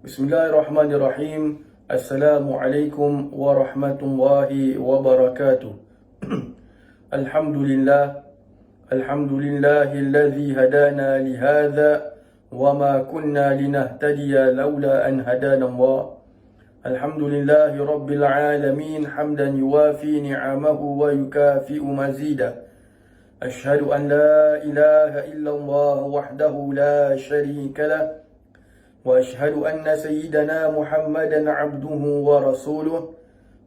Bismillahirrahmanirrahim. Assalamualaikum warahmatullahi wabarakatuh. Alhamdulillah. Alhamdulillahilladzi hadana lihadza wama kunna linahtadiya laula an hadana Allah. Alhamdulillahi rabbil alamin hamdan yuwafi ni'amahu wa yukafi'u mazida. Ashhadu an la ilaha illallah wahdahu la sharika lah. وأشهد أن سيدنا محمدا عبده ورسوله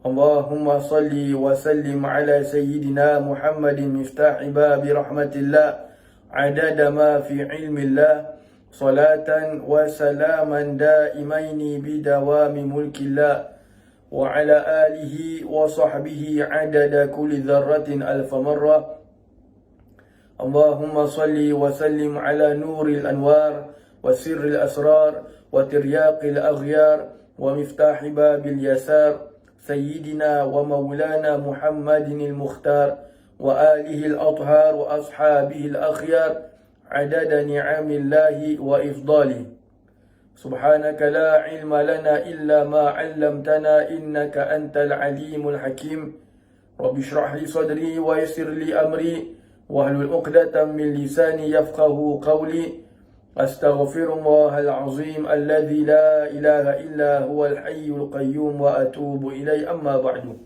اللهم صل وسلم على سيدنا محمد مفتاح باب رحمة الله عدد ما في علم الله صلاة وسلاما دائمين بدوام ملك الله وعلى آله وصحبه عدد كل ذرة ألف مرة اللهم صل وسلم على نور الأنوار وسر الأسرار وترياق الأغيار ومفتاح باب اليسار سيدنا ومولانا محمد المختار وآله الأطهار وأصحابه الأخيار عدد نعم الله وإفضاله سبحانك لا علم لنا إلا ما علمتنا إنك أنت العليم الحكيم رب اشرح لي صدري ويسر لي أمري واحلل عقدة من لساني يفقه قولي أستغفر الله العظيم الذي لا إله إلا هو الحي القيوم وأتوب إليه أما بعد.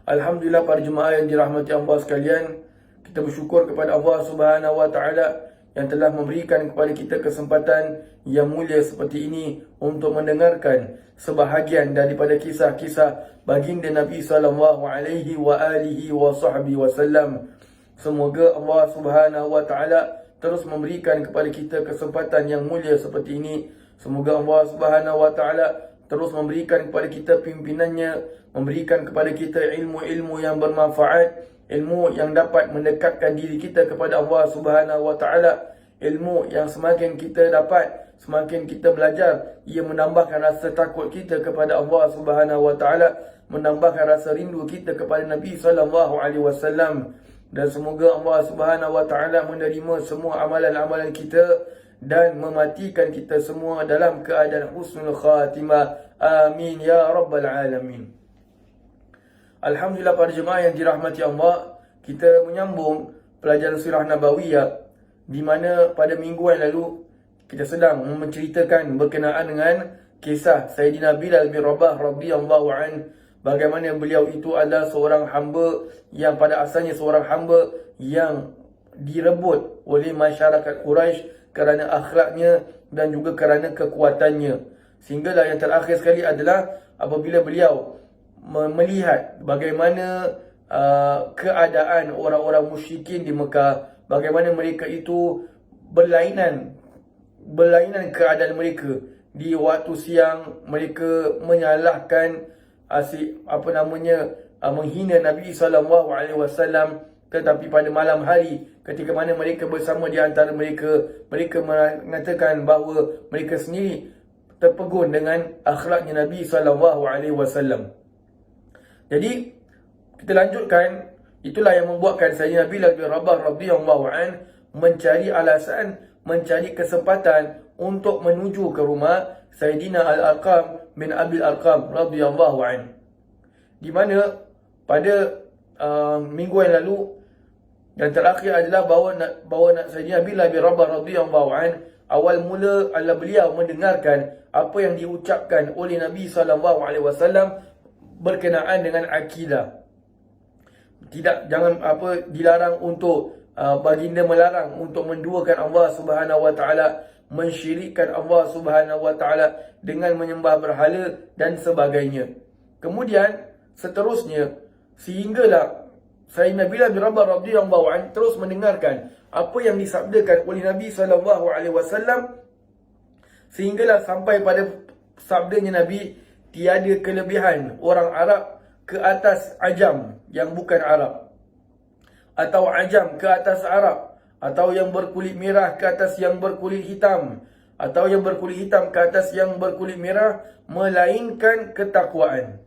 Alhamdulillah para jemaah yang dirahmati Allah sekalian, kita bersyukur kepada Allah Subhanahu wa taala yang telah memberikan kepada kita kesempatan yang mulia seperti ini untuk mendengarkan sebahagian daripada kisah-kisah baginda Nabi sallallahu alaihi wa alihi wasallam. Semoga Allah Subhanahu wa taala terus memberikan kepada kita kesempatan yang mulia seperti ini. Semoga Allah Subhanahu wa taala terus memberikan kepada kita pimpinannya, memberikan kepada kita ilmu-ilmu yang bermanfaat, ilmu yang dapat mendekatkan diri kita kepada Allah Subhanahu wa taala, ilmu yang semakin kita dapat, semakin kita belajar, ia menambahkan rasa takut kita kepada Allah Subhanahu wa taala, menambahkan rasa rindu kita kepada Nabi sallallahu alaihi wasallam. Dan semoga Allah Subhanahu wa taala menerima semua amalan-amalan kita dan mematikan kita semua dalam keadaan husnul khatimah. Amin ya rabbal alamin. Alhamdulillah para jemaah yang dirahmati Allah, kita menyambung pelajaran sirah nabawiyah, di mana pada minggu yang lalu kita sedang menceritakan berkenaan dengan kisah Sayyidina Bilal bin Rabah radhiyallahu anhu. Bagaimana beliau itu adalah seorang hamba yang pada asalnya seorang hamba yang direbut oleh masyarakat Quraisy kerana akhlaknya dan juga kerana kekuatannya. Sehinggalah yang terakhir sekali adalah apabila beliau melihat bagaimana keadaan orang-orang musyrikin di Mekah, bagaimana mereka itu berlainan keadaan mereka. Di waktu siang mereka menyalahkan menghina Nabi SAW, tetapi pada malam hari ketika mana mereka bersama di antara mereka mengatakan bahawa mereka sendiri terpegun dengan akhlaknya Nabi SAW. Jadi kita lanjutkan, itulah yang membuatkan Sayyidina Bilal bin Rabah radhiyallahu anhu mencari alasan, mencari kesempatan untuk menuju ke rumah Sayyidina Al-Arqam bin Abil Arqam radhiyallahu anhu. Di mana pada minggu yang lalu yang terakhir adalah bahawa Sayyidina Bilal bin Rabah radhiyallahu anhu awal mula adalah beliau mendengarkan apa yang diucapkan oleh Nabi sallallahu alaihi wasallam berkenaan dengan akidah. Dilarang untuk baginda melarang untuk menduakan Allah Subhanahu wa taala, mensyirikkan Allah Subhanahu wa taala dengan menyembah berhala dan sebagainya. Kemudian seterusnya sehinggalah Sayyidina Bilal bin Rabah radhiyallahu anhu terus mendengarkan apa yang disabdakan oleh Nabi sallallahu alaihi wasallam, sehinggalah sampai pada sabdanya Nabi, tiada kelebihan orang Arab ke atas ajam yang bukan Arab, atau ajam ke atas Arab, atau yang berkulit merah ke atas yang berkulit hitam, atau yang berkulit hitam ke atas yang berkulit merah, melainkan ketakwaan.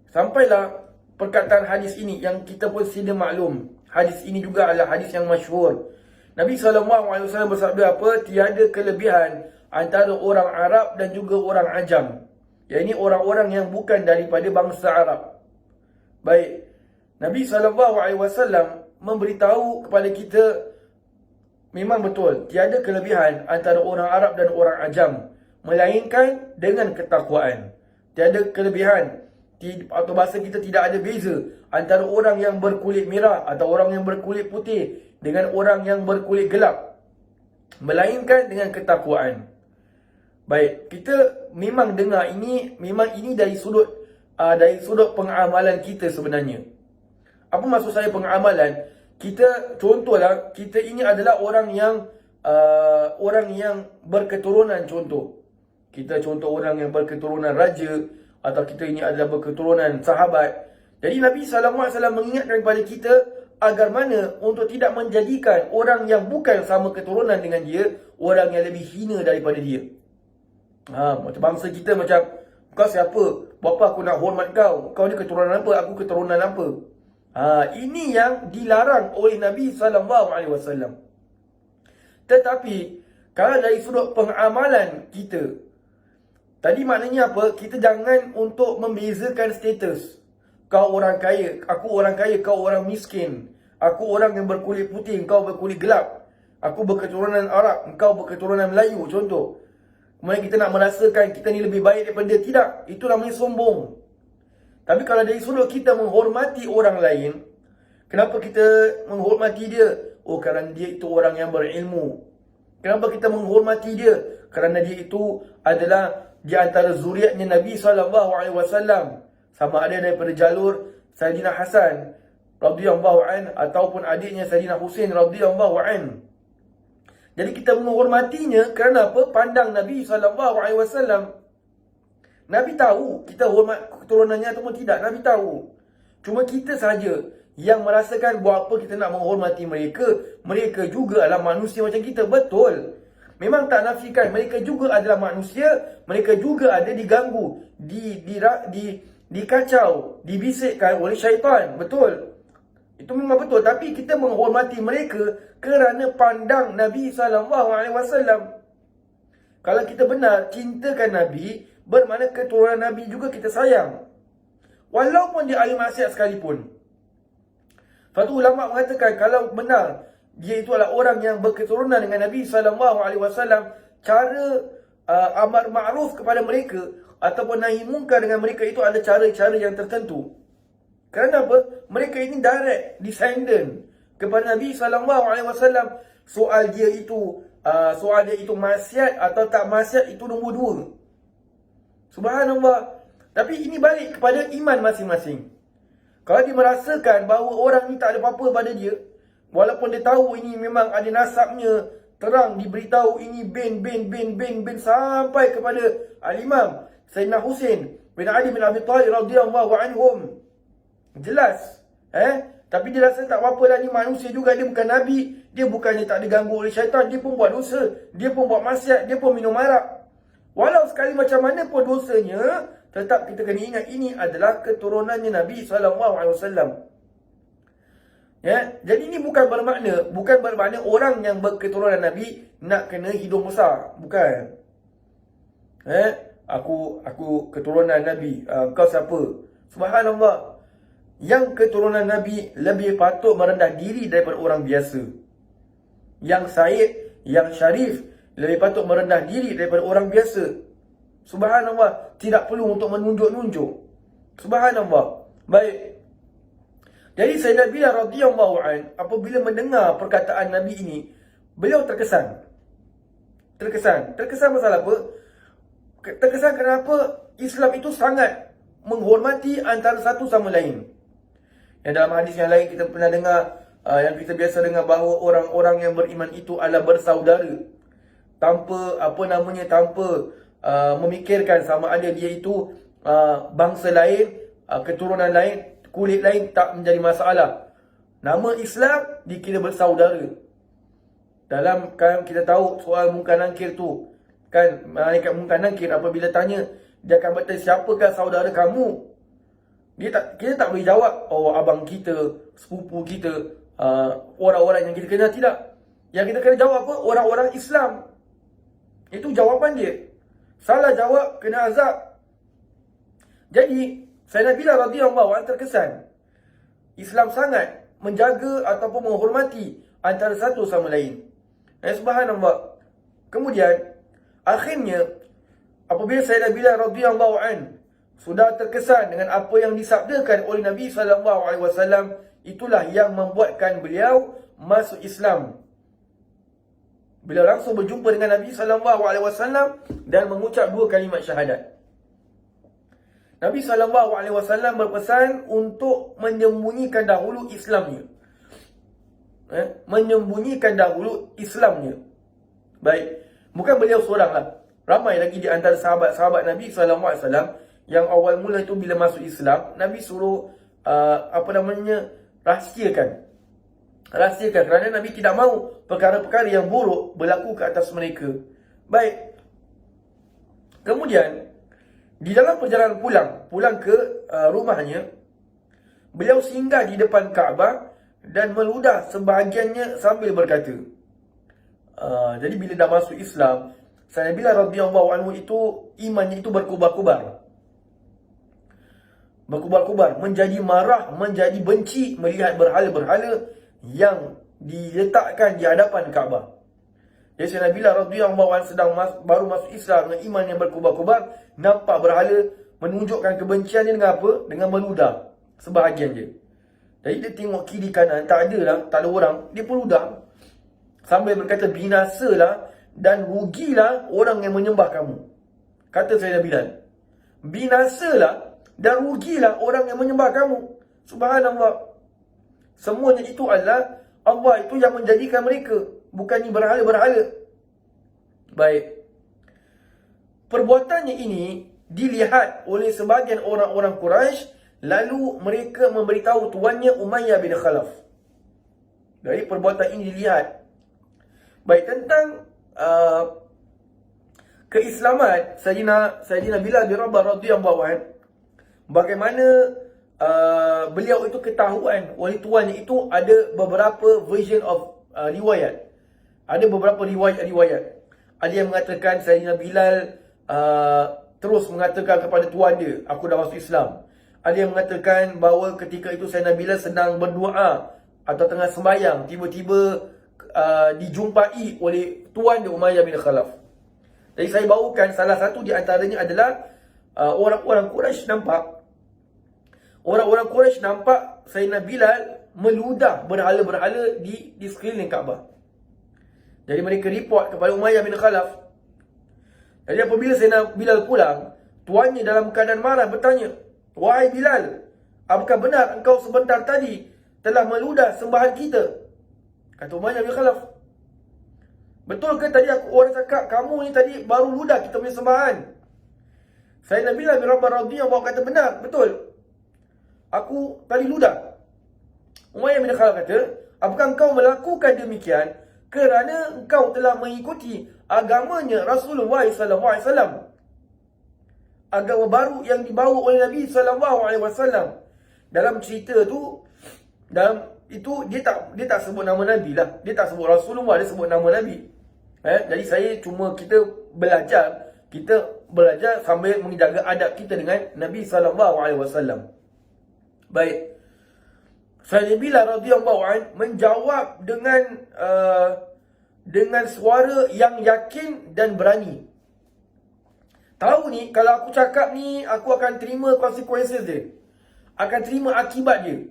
Sampailah perkataan hadis ini yang kita pun sedia maklum. Hadis ini juga adalah hadis yang masyhur. Nabi SAW bersabda apa? Tiada kelebihan antara orang Arab dan juga orang Ajam. Yang ini orang-orang yang bukan daripada bangsa Arab. Baik, Nabi SAW memberitahu kepada kita, memang betul, tiada kelebihan antara orang Arab dan orang Ajam, melainkan dengan ketakwaan. Tiada kelebihan, atau bahasa kita tidak ada beza antara orang yang berkulit merah atau orang yang berkulit putih dengan orang yang berkulit gelap, melainkan dengan ketakwaan. Baik, kita memang dengar ini, memang ini dari sudut pengamalan kita sebenarnya. Apa maksud saya pengamalan? Kita, contohlah, kita ini adalah orang yang berketurunan, contoh. Kita contoh orang yang berketurunan raja, atau kita ini adalah berketurunan sahabat. Jadi Nabi SAW mengingatkan kepada kita agar mana untuk tidak menjadikan orang yang bukan sama keturunan dengan dia orang yang lebih hina daripada dia. Macam bangsa kita, macam kau siapa? Bapa aku nak hormat kau? Kau ni keturunan apa? Aku keturunan apa? Ini yang dilarang oleh Nabi SAW. Tetapi kalau dari sudut pengamalan kita, tadi maknanya apa? Kita jangan untuk membezakan status. Kau orang kaya, aku orang kaya, kau orang miskin. Aku orang yang berkulit putih, kau berkulit gelap. Aku berketurunan Arab, kau berketurunan Melayu, contoh. Kemudian kita nak merasakan kita ni lebih baik daripada dia. Tidak, itu namanya sombong. Tapi kalau dari sudut kita menghormati orang lain, kenapa kita menghormati dia? Oh, kerana dia itu orang yang berilmu. Kenapa kita menghormati dia? Kerana dia itu adalah di antara zuriatnya Nabi SAW. Sama ada daripada jalur Sayyidina Hasan radhiyallahu an ataupun adiknya Sayyidina Husain radhiyallahu an. Jadi kita menghormatinya kerana apa? Pandang Nabi SAW. Nabi tahu kita hormat keturunannya ataupun tidak. Nabi tahu. Cuma kita saja yang merasakan buat apa kita nak menghormati mereka. Mereka juga adalah manusia macam kita. Betul. Memang tak nafikan. Mereka juga adalah manusia. Mereka juga ada diganggu. Dikacau. Dibisikkan oleh syaitan. Betul. Itu memang betul. Tapi kita menghormati mereka kerana pandang Nabi SAW. Kalau kita benar cintakan Nabi, bermakna keturunan Nabi juga kita sayang. Walaupun dia ahli maksiat sekalipun. Lepas tu ulama mengatakan kalau benar dia itu adalah orang yang berketurunan dengan Nabi SAW, cara amar ma'ruf kepada mereka ataupun nahi mungkar dengan mereka itu ada cara-cara yang tertentu. Kerana apa? Mereka ini direct descendant kepada Nabi SAW. Soal dia itu maksiat atau tak maksiat itu nombor dua. Subhanallah. Tapi ini balik kepada iman masing-masing. Kalau dia merasakan bahawa orang ni tak ada apa-apa pada dia, walaupun dia tahu ini memang ada nasabnya, terang diberitahu ini bin sampai kepada Al-Imam Sayyidina Husain bin Ali bin Abi Thalib radhiyallahu anhum. Jelas. Tapi dia rasa tak apa-apa lah, ni manusia juga, dia bukan Nabi. Dia bukannya tak diganggu oleh syaitan, dia pun buat dosa, dia pun buat maksiat, dia pun minum arak. Walau sekali macam mana pun dosanya, tetap kita kena ingat ini adalah keturunannya Nabi SAW. Ya, jadi ini bukan bermakna orang yang berketurunan Nabi nak kena hidung besar. Bukan. Aku keturunan Nabi. Kau siapa? Subhanallah. Yang keturunan Nabi lebih patut merendah diri daripada orang biasa. Yang said, yang syarif lebih patut merendah diri daripada orang biasa. Subhanallah. Tidak perlu untuk menunjuk-nunjuk. Subhanallah. Baik. Jadi Sayyidina Bilal radhiyallahu an, apabila mendengar perkataan Nabi ini, beliau terkesan. Terkesan pasal apa? Terkesan kenapa Islam itu sangat menghormati antara satu sama lain. Yang dalam hadis yang lain kita pernah dengar, yang kita biasa dengar bahawa orang-orang yang beriman itu adalah bersaudara. Tanpa memikirkan sama ada dia itu bangsa lain, keturunan lain, kulit lain, tak menjadi masalah. Nama Islam dikira bersaudara. Dalam kan kita tahu soal Munkar Nakir tu, kan malaikat Munkar Nakir apabila tanya, dia akan bertanya, siapakah saudara kamu? Kita tak boleh jawab, oh abang kita, sepupu kita, orang-orang yang kita kenal. Tidak. Yang kita kena jawab apa? Orang-orang Islam. Itu Itu jawapan dia. Salah jawab, kena azab. Jadi, Sayyidina Bilal radhiyallahu anhu terkesan. Islam sangat menjaga ataupun menghormati antara satu sama lain. Subhanallah. Kemudian, akhirnya, apabila Sayyidina Bilal radhiyallahu anhu sudah terkesan dengan apa yang disabdakan oleh Nabi SAW, itulah yang membuatkan beliau masuk Islam. Beliau langsung berjumpa dengan Nabi SAW dan mengucap 2 kalimat syahadat. Nabi SAW berpesan untuk menyembunyikan dahulu Islamnya. Menyembunyikan dahulu Islamnya. Baik. Bukan beliau seorang lah. Ramai lagi di antara sahabat-sahabat Nabi SAW yang awal mula itu bila masuk Islam, Nabi suruh rahsiakan. Rahsiakan kerana Nabi tidak mahu perkara-perkara yang buruk berlaku ke atas mereka. Baik. Kemudian, di dalam perjalanan pulang ke rumahnya, beliau singgah di depan Kaabah dan meludah sebahagiannya sambil berkata. Jadi bila dah masuk Islam, Sayyidina Bilal radhiyallahu anhu itu imannya itu berkubar-kubar. Berkubar-kubar, menjadi marah, menjadi benci melihat berhala-berhala yang diletakkan di hadapan Kaabah. Jadi Sayyidina Bilal radhiyallahu anhu sedang baru masuk Islam dengan iman yang berkubar-kubar, nampak berhala, menunjukkan kebenciannya dengan apa? Dengan meludah sebahagian je. Jadi dia tengok kiri kanan, tak ada orang, dia pun ludah sambil berkata, binasalah dan rugilah orang yang menyembah kamu. Kata Sayyidina Bilal, binasalah dan rugilah orang yang menyembah kamu. Subhanallah. Semuanya itu adalah Allah itu yang menjadikan mereka, bukan ni berhala-berhala. Baik. Perbuatannya ini dilihat oleh sebahagian orang-orang Quraisy, lalu mereka memberitahu tuannya Umayyah bin Khalaf. Dari perbuatan ini dilihat. Baik, tentang keislaman Sayyidina Bilal bin Rabah radhiyallahu anhu, bagaimana beliau itu ketahuan oleh tuannya itu ada beberapa version of riwayat. Ada beberapa riwayat. Ada yang mengatakan Sayyidina Bilal terus mengatakan kepada tuan dia, aku dah masuk Islam. Ada yang mengatakan bahawa ketika itu Sayyidina Bilal sedang berdoa atau tengah sembahyang, tiba-tiba dijumpai oleh tuan dia Umayyah bin Khalaf. Jadi saya bawakan salah satu di antaranya adalah orang-orang Quraisy nampak Sayyidina Bilal meludah berhala-berhala di sekeliling Kaabah. Jadi mereka report kepada Umayyah bin Khalaf. Jadi apabila Sayyidina Bilal pulang, tuannya dalam keadaan marah bertanya, wahai Bilal, apakah benar engkau sebentar tadi telah meludah sembahan kita? Kata Umayyah bin Khalaf, betul ke tadi orang cakap kamu ni tadi baru ludah kita punya sembahan? Sayyidina Bilal bin Rabah radhiyallahu kata, benar, betul. Aku tadi ludah. Umayyah bin Khalaf kata, apakah engkau melakukan demikian kerana engkau telah mengikuti agamanya Rasulullah SAW? Agama baru yang dibawa oleh Nabi SAW. Dalam cerita tu, dalam itu dia tak sebut nama Nabi lah. Dia tak sebut Rasulullah, dia sebut nama Nabi. Jadi kita belajar sambil menjaga adab kita dengan Nabi SAW. Baik. Sayyidina Bilal radhiyallahu anhu menjawab dengan suara yang yakin dan berani. Tahu ni, kalau aku cakap ni, aku akan terima konsekuensi dia. Akan terima akibat dia.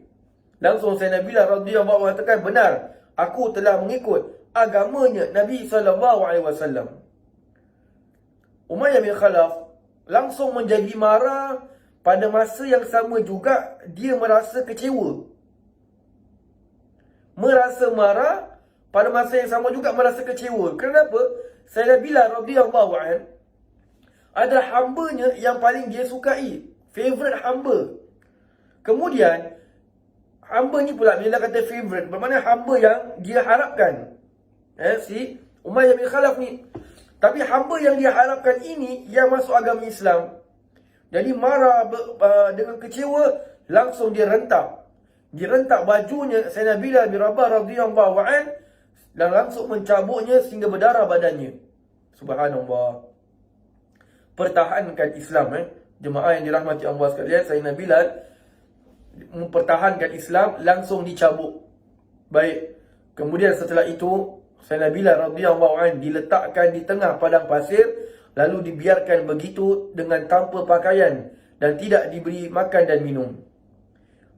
Langsung Sayyidina Bilal radhiyallahu anhu katakan, benar, aku telah mengikut agamanya Nabi SAW. Umayyah bin Khalaf langsung menjadi marah. Pada masa yang sama juga, dia merasa kecewa. Merasa marah, pada masa yang sama juga merasa kecewa. Kenapa? Sayyidina Bilal radhiyallahu anhu adalah hambanya yang paling dia sukai. Favorite hamba. Kemudian, hamba ni pula, bila kata favorite, bermakna hamba yang dia harapkan. Si Umayyah bin Khalaf ni. Tapi hamba yang dia harapkan ini, yang masuk agama Islam. Jadi marah dengan kecewa, langsung dia rentak. Dia rentak bajunya Sayyidina Bilal bin Rabah radhiyallahu anhu dan langsung mencabutnya sehingga berdarah badannya. Subhanallah. Pertahankan Islam, jemaah yang dirahmati Allah sekalian. Sayyidina Bilal mempertahankan Islam, langsung dicabut. Baik. Kemudian setelah itu Sayyidina Bilal radhiyallahu anhu diletakkan di tengah padang pasir, lalu dibiarkan begitu dengan tanpa pakaian dan tidak diberi makan dan minum.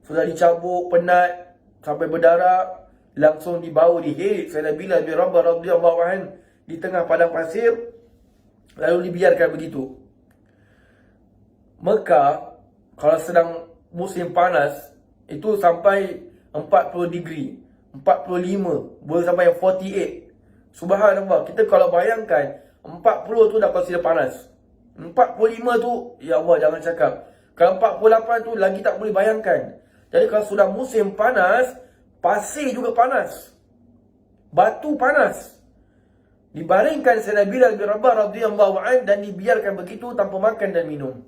Sudah dicabut, penat sampai berdarah, langsung dibawa diheret Sayyidina Bilal bin Rabah radhiyallahu anhu di tengah padang pasir, lalu dibiarkan begitu. Mekah kalau sedang musim panas itu sampai 40 degree, 45, boleh sampai 48. Subhanallah, kita kalau bayangkan 40 tu dah consider panas. 45 tu, ya Allah jangan cakap. Kalau 48 tu lagi tak boleh bayangkan. Jadi kalau sudah musim panas, pasir juga panas, batu panas. Dibaringkan Sayyidina Bilal bin Rabah radhiyallahu anhu dan dibiarkan begitu tanpa makan dan minum.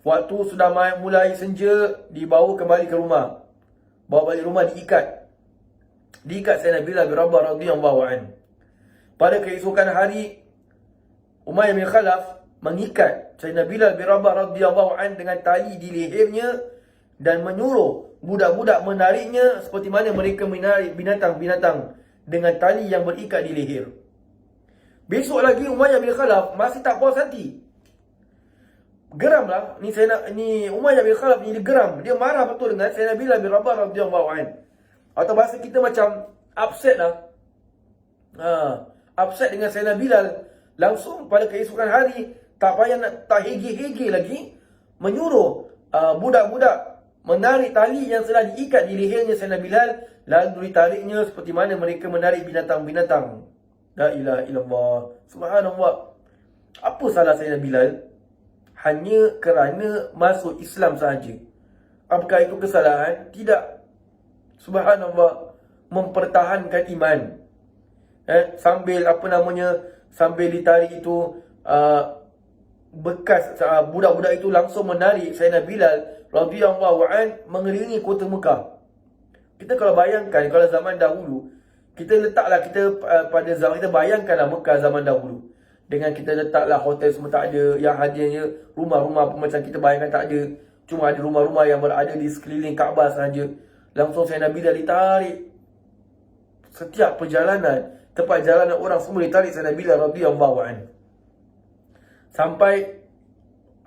Waktu sudah mulai senja, dibawa kembali ke rumah. Bawa balik rumah, diikat Sayyidina Bilal bin Rabah radhiyallahu anhu. Pada keesokan hari, Umayyah bin Khalaf mengikat Sayyidina Bilal bin Rabah radhiyallahu anhu dengan tali di lehernya dan menyuruh budak-budak menariknya seperti mana mereka menarik binatang-binatang dengan tali yang berikat di leher. Besok lagi Umayyah bin Khalaf masih tak puas hati. Geramlah ni Umayyah bin Khalaf ni, dia geram. Dia marah betul dengan Sayyidina Bilal bin Rabah radhiyallahu anhu. Atau bahasa kita macam upset lah. Upset dengan Sayyidina Bilal. Langsung pada keesokan hari, tak payah nak tak hege-hege lagi, menyuruh budak-budak menarik tali yang telah diikat di lehernya Sayyidina Bilal, lalu ditariknya seperti mana mereka menarik binatang-binatang. La ilaha illallah. Subhanallah. Apa salah Sayyidina Bilal? Hanya kerana masuk Islam sahaja. Apakah itu kesalahan? Tidak. Subhanallah. Mempertahankan iman. Sambil ditarik itu, bekas budak-budak itu langsung menarik Sayyidina Bilal radhiyallahu an mengelilingi kota Mekah. Kita kalau bayangkan, kalau zaman dahulu, kita pada zaman kita bayangkanlah Mekah zaman dahulu. Dengan kita letaklah hotel semua tak ada, yang hadirnya rumah-rumah pun macam kita bayangkan tak ada. Cuma ada rumah-rumah yang berada di sekeliling Kaabah sahaja. Langsung Sayyidina Bilal ditarik. Setiap perjalanan, tempat jalanan orang semua ditarik Sayyidina Bilal radhiyallahu anhu. Sampai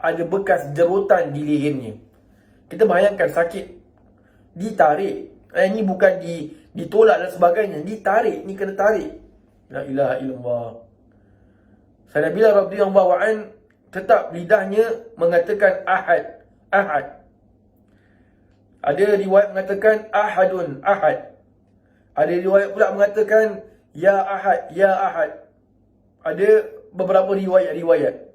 ada bekas jerutan di lehernya. Kita bayangkan sakit. Ditarik. Ini bukan ditolak dan sebagainya. Ditarik. Ni kena tarik. La ilaha illallah. Sayyidina Bilal radhiyallahu anhu tetap lidahnya mengatakan ahad. Ahad. Ada riwayat mengatakan ahadun. Ahad. Ada riwayat pula mengatakan ya ahad. Ya ahad. Ada beberapa riwayat.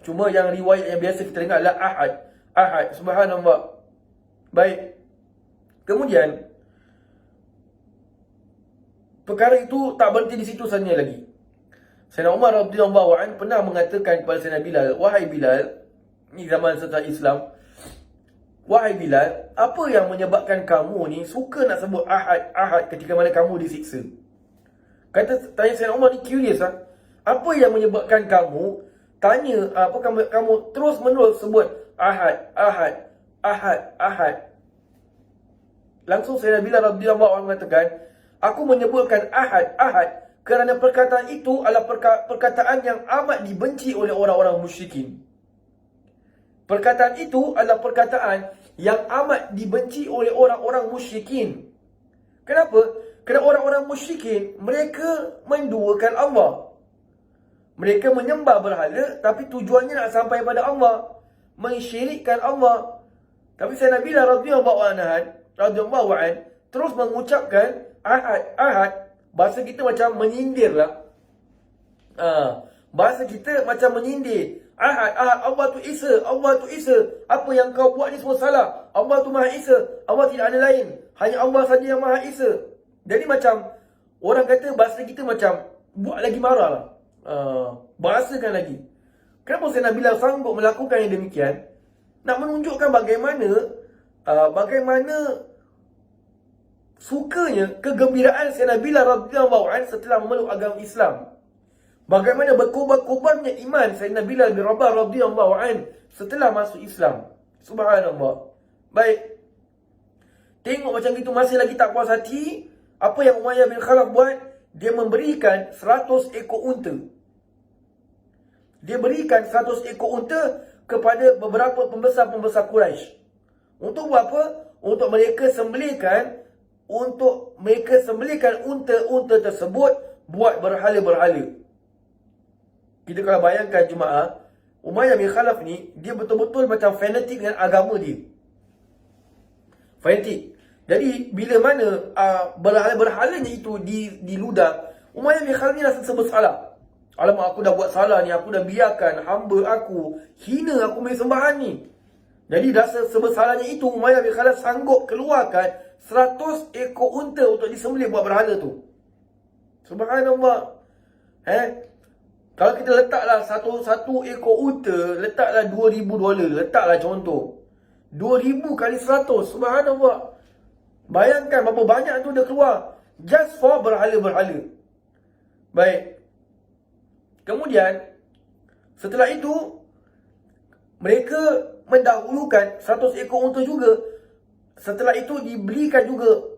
Cuma yang riwayat yang biasa kita dengar adalah ahad. Ahad. Subhanallah. Baik. Kemudian, perkara itu tak berhenti di situ saja lagi. Sayyidina Umar radhiyallahu anhu pernah mengatakan kepada Sayyidina Bilal, wahai Bilal, ni zaman setelah Islam, wahai Bilal, apa yang menyebabkan kamu ni suka nak sebut ahad, ahad ketika mana kamu disiksa? Tanya Sayyidina Umar ni curious lah. Apa yang menyebabkan kamu kamu terus menerus sebut ahad, ahad, ahad, ahad? Langsung Sayyidina Bilal radhiyallahu anhu mengatakan, aku menyebutkan ahad, ahad kerana perkataan itu adalah perkataan yang amat dibenci oleh orang-orang musyrikin. Perkataan itu adalah perkataan yang amat dibenci oleh orang-orang musyrikin. Kenapa? Kerana orang-orang musyrikin, mereka menduakan Allah. Mereka menyembah berhala, tapi tujuannya nak sampai pada Allah, mensyirikkan Allah. Tapi Sayyidina Bilal radhiyallahu anhu terus mengucapkan ahad, ahad. Bahasa kita macam menyindir lah. Bahasa kita macam menyindir. Ahad, ahad, Allah tu Isa, Allah tu Isa. Apa yang kau buat ni semua salah. Allah tu Maha Isa. Allah tidak ada lain. Hanya Allah saja yang Maha Isa. Jadi macam, orang kata bahasa kita macam buat lagi marah lah. Bahasakan lagi. Kenapa Sayyidina Bilal sanggup melakukan yang demikian? Nak menunjukkan bagaimana sukanya, kegembiraan Sayyidina Bilal radhiyallahu anhu setelah memeluk agama Islam. Bagaimana berkobar-kobarnya iman Sayyidina Bilal bin Rabah radhiyallahu an setelah masuk Islam. Subhanallah. Baik. Tengok macam itu masih lagi tak puas hati. Apa yang Umayyah bin Khalaf buat? Dia memberikan 100 ekor unta. Dia berikan 100 ekor unta kepada beberapa pembesar-pembesar Quraisy. Untuk buat apa? Untuk mereka sembelihkan unta-unta tersebut buat berhala-berhala. Kita kalau bayangkan jemaah, Umayyah bin Khalaf ni, dia betul-betul macam fanatik dengan agama dia. Fanatik. Jadi, bila mana berhala-berhalanya itu diludah, Umayyah bin Khalaf ni rasa serba salah. Alamak, aku dah buat salah ni, aku dah biarkan hamba aku hina aku punya sembahan ni. Jadi, rasa serba salahnya itu, Umayyah bin Khalaf sanggup keluarkan 100 ekor unta untuk disembelih buat berhala tu. Subhanallah. Kalau kita letaklah satu ekor unta, letaklah $2,000. Letaklah contoh. 2,000 kali 100. Subhanallah. Bayangkan berapa banyak tu dia keluar. Just for berhala-berhala. Baik. Kemudian, setelah itu, mereka mendahulukan 100 ekor unta juga. Setelah itu diberikan juga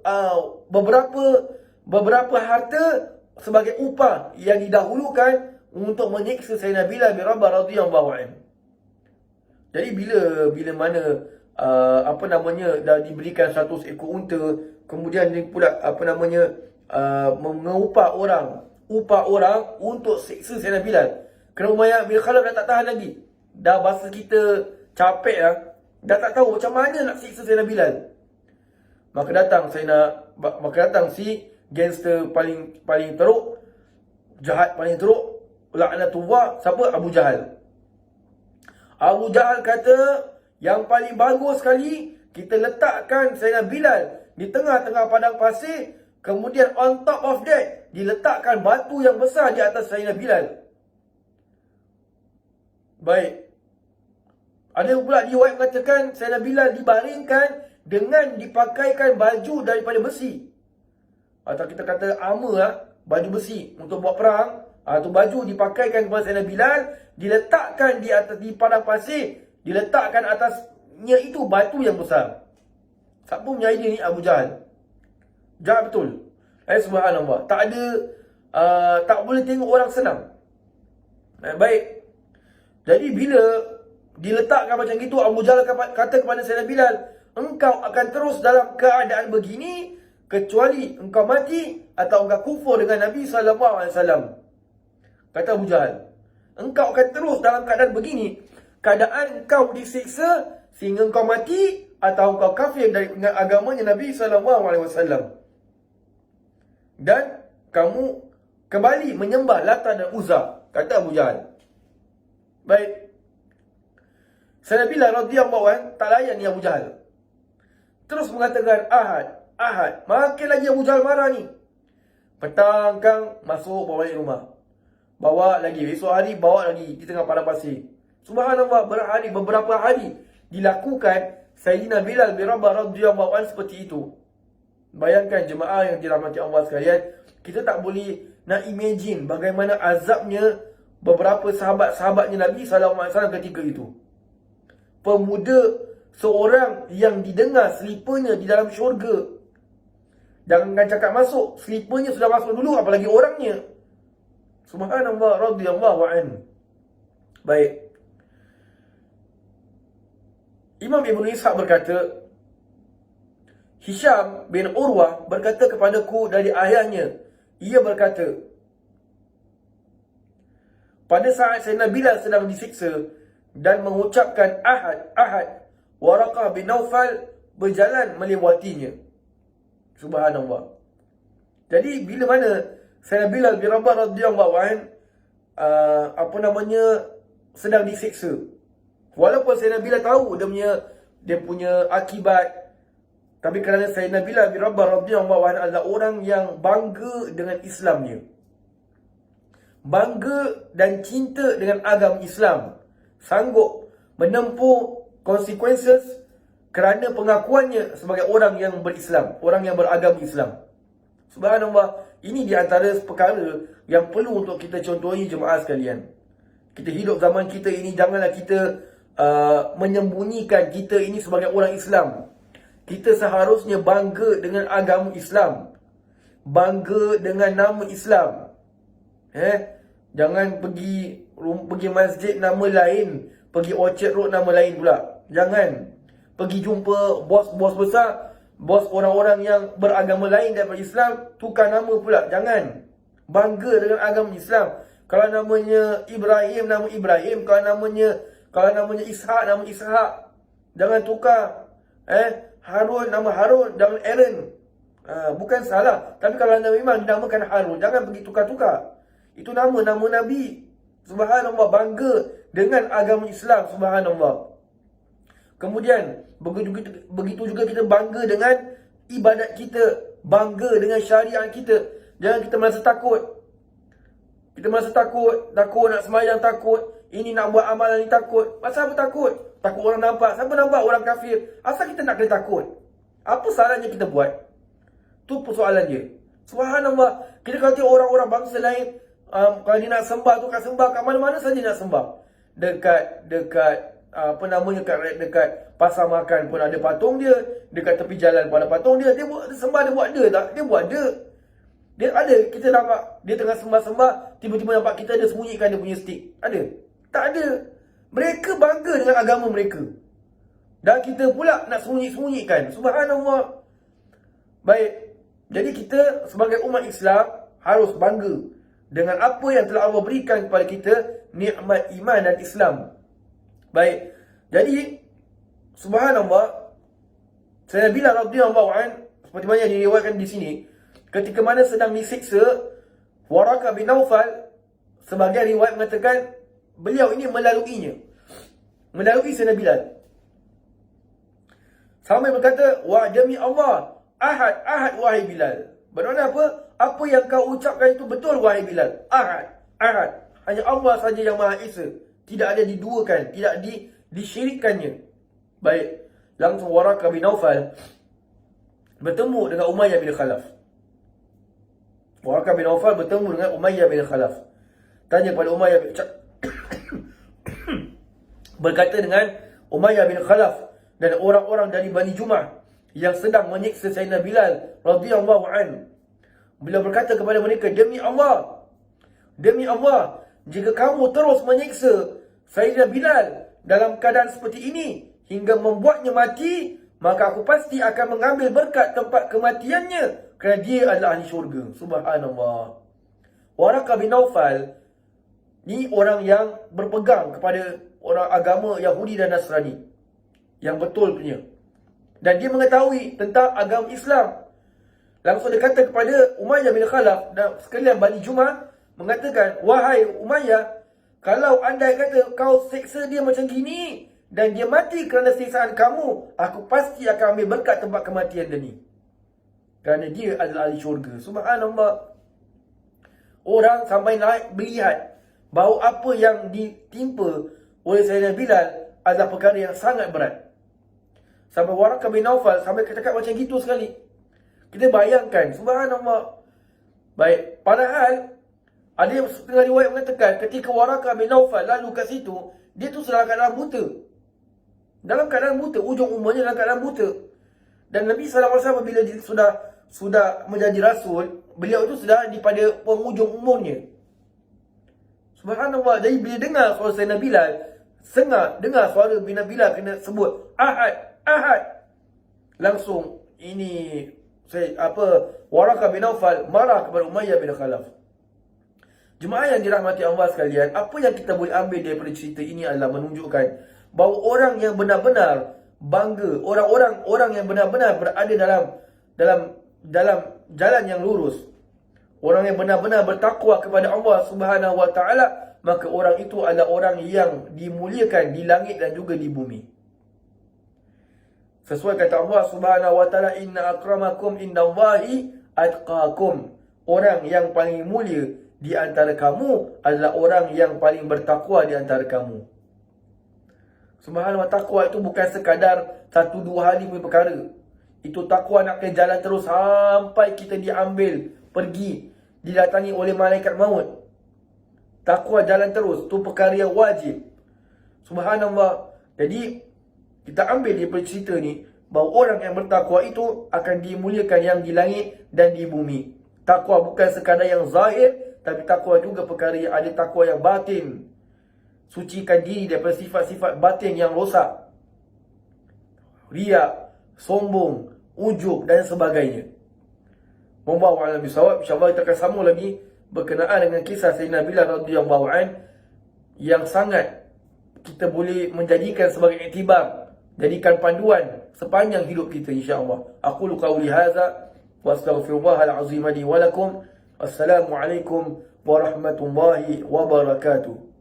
beberapa harta sebagai upah yang didahulukan untuk menyiksa Sayyidina Bilal bin Rabah radhiyallahu anhu. Jadi bila mana dah diberikan 100 ekor unta, kemudian dia pula mengupah orang untuk siksa Sayyidina Bilal. Kerana Umayyah bin Khalaf dah tak tahan lagi. Dah bahasa kita capek lah. Dah tak tahu macam mana nak siksa Sayyidina Bilal. Maka datang si gangster paling teruk, jahat paling teruk, laknatullah, siapa? Abu Jahal. Abu Jahal kata, yang paling bagus sekali, kita letakkan Sayyidina Bilal di tengah-tengah padang pasir, kemudian on top of that, diletakkan batu yang besar di atas Sayyidina Bilal. Baik. Ada pula riwayat mengatakan Sayyidina Bilal dibaringkan dengan dipakaikan baju daripada besi. Atau kita kata armor, baju besi untuk buat perang. Tu baju dipakaikan kepada Sayyidina Bilal, diletakkan di padang pasir, diletakkan atasnya itu batu yang besar. Siapa punya idea ni? Abu Jahal. Jahat betul. Subhanallah. Tak boleh tengok orang senang. Baik. Jadi bila diletakkan macam itu, Abu Jahal kata kepada Sayyidina Bilal, engkau akan terus dalam keadaan begini kecuali engkau mati atau engkau kufur dengan Nabi SAW. Kata Abu Jahal, engkau akan terus dalam keadaan begini, keadaan engkau disiksa sehingga engkau mati atau engkau kafir dengan agamanya Nabi SAW. Dan kamu kembali menyembah Lata dan Uzza, kata Abu Jahal. Baik. Sayyidina Bilal radhiyallahu anhu tak layan ni Abu Jahal. Terus mengatakan Ahad. Makin lagi Abu Jahal marah ni. Petang kang masuk bawa balik rumah. Bawa lagi, esok hari bawa lagi di tengah padang pasir. Subhanallah, beberapa hari dilakukan Sayyidina Bilal bin Rabah radhiyallahu anhu seperti itu. Bayangkan jemaah yang dirahmati Allah sekalian, kita tak boleh nak imagine bagaimana azabnya beberapa sahabat-sahabatnya Nabi SAW ketika itu. Pemuda seorang yang didengar selipernya di dalam syurga. Jangan cakap masuk, selipernya sudah masuk dulu, apalagi orangnya. Subhanallah radhiyallahu anhu. Baik. Imam Ibn Ishaq berkata, Hisham bin Urwah berkata kepadaku dari ayahnya, ia berkata, pada saat Sayyidina Bilal sedang disiksa dan mengucapkan Ahad, Waraqah bin Naufal berjalan melewatinya. Subhanallah. Jadi bila mana Sayyidina Bilal bin Rabah radhiyallahu anhu sedang disiksa, walaupun Sayyidina Bilal tahu dia punya akibat, tapi kerana Sayyidina Bilal bin Rabah radhiyallahu anhu adalah orang yang bangga dengan Islamnya, bangga dan cinta dengan agama Islam, sanggup menempuh consequences kerana pengakuannya sebagai orang yang berislam, orang yang beragama Islam. Subhanallah, ini di antara perkara yang perlu untuk kita contohi jemaah sekalian. Kita hidup zaman kita ini, janganlah kita menyembunyikan kita ini sebagai orang Islam. Kita seharusnya bangga dengan agama Islam, bangga dengan nama Islam. Jangan pergi masjid nama lain, pergi Orchard Road nama lain pula. Jangan pergi jumpa bos-bos besar, bos orang-orang yang beragama lain daripada Islam, tukar nama pula. Jangan. Bangga dengan agama Islam. Kalau namanya Ibrahim, nama Ibrahim. Kalau namanya Ishak, nama Ishak. Jangan tukar. Harun, nama Harun. Jangan Aaron. Bukan salah. Tapi kalau nama memang dinamakan Harun, jangan pergi tukar-tukar. Itu nama Nabi. Subhanallah, bangga dengan agama Islam. Subhanallah. Kemudian, begitu juga kita bangga dengan ibadat kita. Bangga dengan syariat kita. Jangan kita merasa takut. Kita merasa takut nak sembahyang takut. Ini nak buat amalan ni takut. Pasal apa takut? Takut orang nampak. Siapa nampak? Orang kafir. Asal kita nak kena takut? Apa salahnya kita buat? Tu persoalan dia. Subhanallah. Kita kalau tengok orang-orang bangsa lain, kalau dia nak sembah tu, kat sembah kat mana-mana saja nak sembah. Dekat dekat pasar makan pun ada patung dia. Dekat tepi jalan pun ada patung dia. Dia buat sembah, dia buat dia tak? Dia buat dia. Dia ada, kita nampak dia tengah sembah-sembah, tiba-tiba nampak kita ada sembunyikan dia punya stick. Ada? Tak ada. Mereka bangga dengan agama mereka. Dan kita pula nak sembunyi-sembunyikan. Subhanallah. Baik. Jadi kita sebagai umat Islam harus bangga dengan apa yang telah Allah berikan kepada kita, nikmat iman dan Islam. Baik. Jadi subhanallah, Sayyidina Bilal radhiyallahu anhu, seperti mana diriwayatkan di sini, ketika mana sedang disiksa, Waraqah bin Naufal, sebagian riwayat mengatakan beliau ini melalui Sayyidina Bilal. Sampai berkata, "Wa demi Allah, ahad wahai Bilal." Bermakna apa? Apa yang kau ucapkan itu betul wahai Bilal. Ahad. Hanya Allah saja yang Maha Esa. Tidak ada diduakan, tidak disyirikkannya. Baik. Langsung Waraqah bin Naufal bertemu dengan Umayyah bin Khalaf. Waraqah bin Naufal bertemu dengan Umayyah bin Khalaf. Tanya pada Umayyah bin berkata dengan Umayyah bin Khalaf dan orang-orang dari Bani Jumah yang sedang menyiksa Sayyidina Bilal radhiyallahu anhu. Beliau berkata kepada mereka, demi Allah, jika kamu terus menyiksa Sayyidina Bilal dalam keadaan seperti ini hingga membuatnya mati, maka aku pasti akan mengambil berkat tempat kematiannya, kerana dia adalah ahli syurga. Subhanallah. Waraqah bin Naufal ni orang yang berpegang kepada orang agama Yahudi dan Nasrani yang betul punya, dan dia mengetahui tentang agama Islam. Langsung dia kata kepada Umayyah bin Khalaf dan sekalian Bani Jumah, mengatakan, wahai Umayyah, kalau andai kata kau seksa dia macam gini dan dia mati kerana siksaan kamu, aku pasti akan ambil berkat tempat kematian dia ni, kerana dia adalah ahli syurga. Subhanallah. Orang sampai naik melihat bahawa apa yang ditimpa oleh Sayyidina Bilal adalah perkara yang sangat berat. Sampai Waraqah bin Naufal sampai cakap macam gitu sekali. Kita bayangkan, subhanallah. Baik, padahal ada yang setengah riwayat mengatakan ketika Waraqah bin Naufal lalu kat situ, dia tu dalam keadaan buta. Dalam keadaan buta, ujung umurnya dalam keadaan buta. Dan Nabi SAW bila dia sudah menjadi rasul, beliau itu sudah di pada penghujung umurnya. Subhanallah. Jadi bila dengar suara Sayyidina Bilal, dengar suara Bilal kena sebut ahad, langsung ini Waraqah bin Naufal marah kepada Umayyah bin Khalaf. Jemaah yang dirahmati Allah sekalian, apa yang kita boleh ambil daripada cerita ini adalah menunjukkan bahawa orang yang benar-benar bangga, orang yang benar-benar berada dalam jalan yang lurus, orang yang benar-benar bertakwa kepada Allah Subhanahu wa taala, maka orang itu adalah orang yang dimuliakan di langit dan juga di bumi. Sesuai kata Allah Subhanahu wa taala, inna akramakum indallahi atqakum. Orang yang paling mulia di antara kamu adalah orang yang paling bertakwa di antara kamu. Subhanallah, takwa itu bukan sekadar 1-2 hari punya perkara. Itu takwa nak kena jalan terus sampai kita diambil, pergi, didatangi oleh malaikat maut. Takwa jalan terus, tu perkara yang wajib. Subhanallah. Jadi kita ambil daripada cerita ni, bahawa orang yang bertakwa itu akan dimuliakan yang di langit dan di bumi. Takwa bukan sekadar yang zahir, tapi takwa juga perkara yang ada takwa yang batin. Sucikan diri daripada sifat-sifat batin yang rosak. Riak, sombong, ujub dan sebagainya. Wallahu a'lam bishawab. InsyaAllah kita akan sambung lagi berkenaan dengan kisah Sayyidina Bilal radhiyallahu an, yang sangat kita boleh menjadikan sebagai iktibar, jadikan panduan sepanjang hidup kita insya-Allah. Aqulu qawli hadza wa astaghfirullahal azim li wa lakum. Assalamualaikum warahmatullahi wabarakatuh.